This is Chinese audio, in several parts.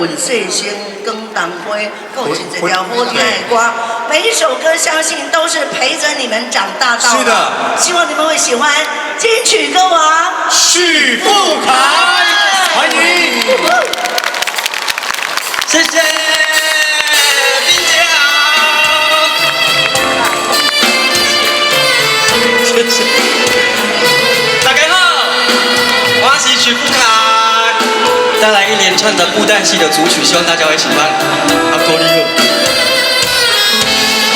粉碎星更当灰，够紧这条好听的歌，每一首歌相信都是陪着你们长大到。是的，希望你们会喜欢金曲歌王许富凯，欢迎，谢谢。 大家好，我是许富凯，带来一连串的布袋戏的组曲，希望大家会喜欢。阿哥你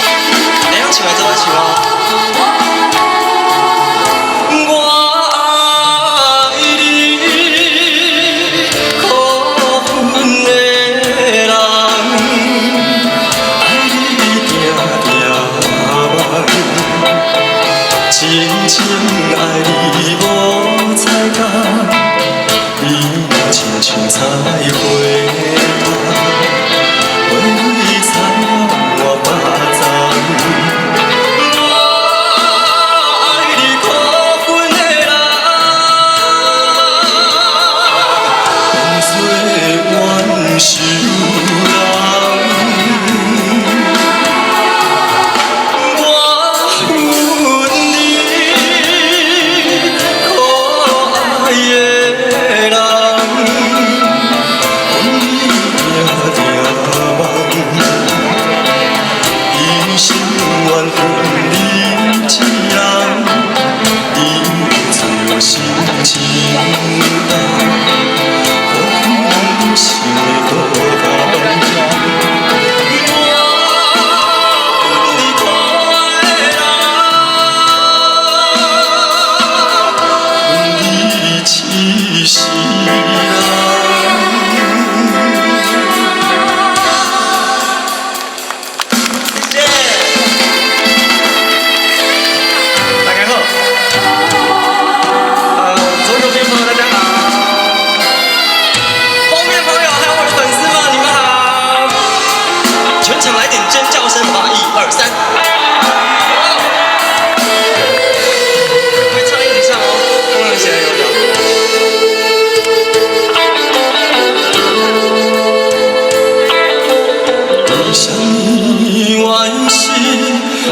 好，你要唱的怎么唱啊？我爱你，可恨的人，爱你定定真情爱你无彩干，你亲像彩花瓣，花蕊采了我巴掌。我爱你可恨的人，不做冤仇人。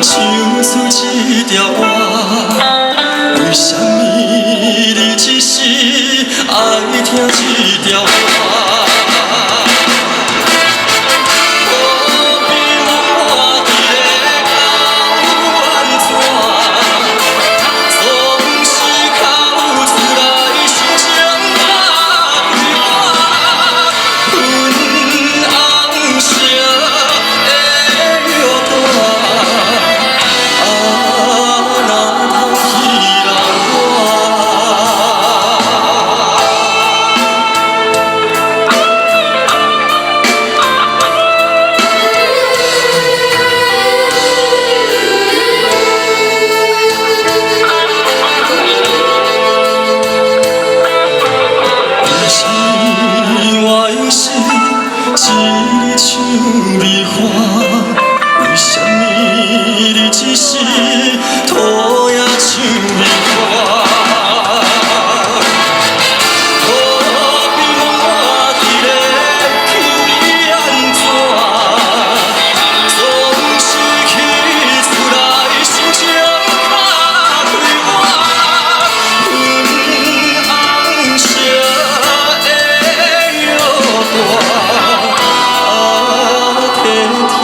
唱出这条歌，为什么你只是爱听这条歌？为什么你只是讨厌唱你歌？何必我伫咧求你安怎？总是去厝内心情打开我，昏红色的药单。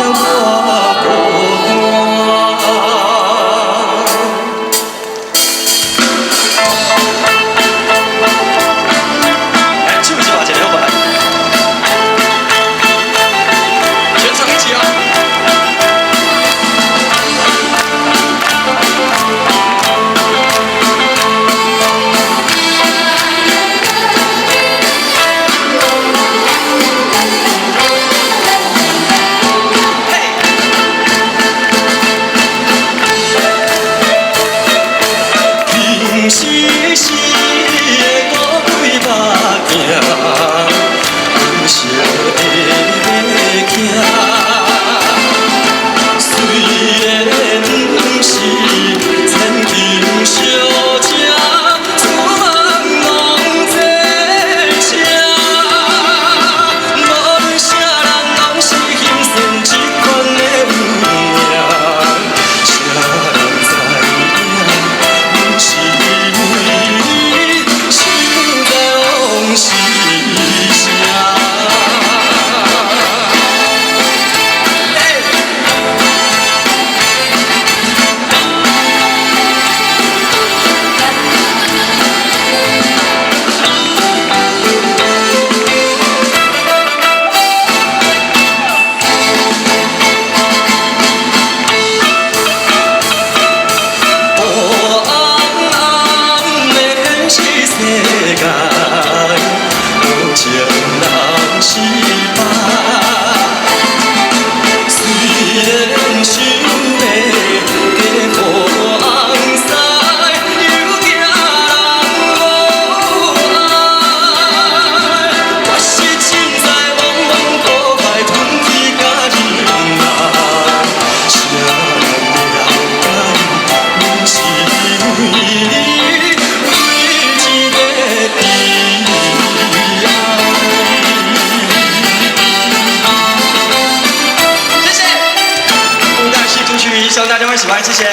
喜欢，谢谢。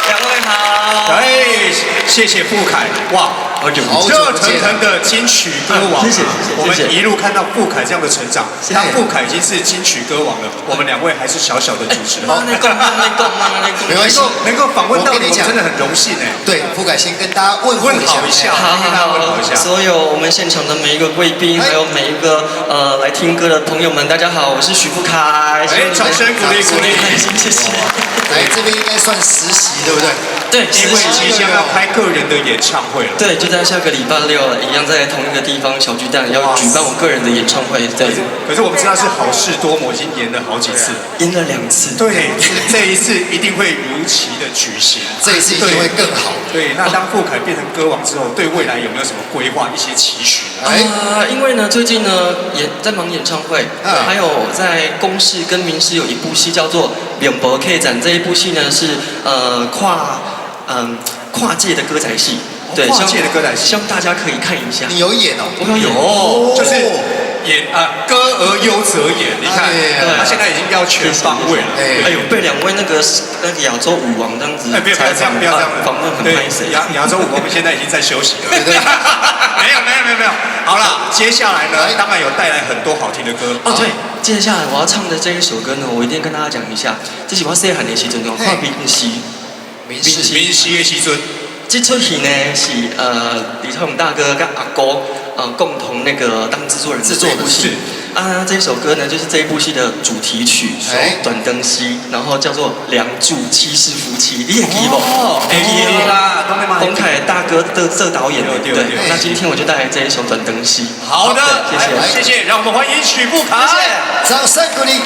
两位好。哎，谢谢傅凯，哇，好久热腾腾的金曲歌王，谢谢。我们一路看到傅凯这样的成长，谢谢当傅凯已经是金曲歌王了，我们两位还是小小的主持人。没关系，能够访问到你，我跟你讲真的很荣幸哎。对，傅凯先跟大家问候一下。好，所有我们现场的每一个贵宾，还有每一个来听歌的朋友们，大家好，我是许富凯。哎，掌声鼓励鼓励，谢谢。来这边应该算实习，对不对？对，因为即将要开个人的演唱会了。对，就在下个礼拜6，一样在同一个地方小巨蛋要举办我个人的演唱会。对。可是我们知道是好事多磨，已经演了好几次，演了2次。对，这一次一定会如期的举行，这一次一定会更好。对，那当傅凯变成歌王之后，对未来有没有什么规划、一些期许？因为呢，最近呢也在忙演唱会，还有在公视跟民视有一部戏叫做《永博 K 展》，这一部戏呢是跨界的歌仔戏，对，跨界的歌仔戏，希望大家可以看一下。你有演哦？我有演，就是演歌而优则演，你看，他现在已经要全方位了。哎呦，被2位那个亚洲舞王这样子，不要这样，不要这样，访问很拍谁？亚洲舞王现在已经在休息了。没有。好了，接下来呢，当然有带来很多好听的歌。哦，对，接下来我要唱的这一首歌呢，我一定跟大家讲一下，这是我细汉的时阵哦，看民视的时阵。这出戏呢是李超勇大哥跟阿哥共同那个当制作人制作的戏啊。这首歌呢就是这一部戏的主题曲《短灯戏》，然后叫做《梁祝七世夫妻》，你也记不？记啦，洪凯大哥的这导演对。那今天我就带来这一首《短灯戏》。好的，谢谢，让我们欢迎许富凯，掌声鼓励。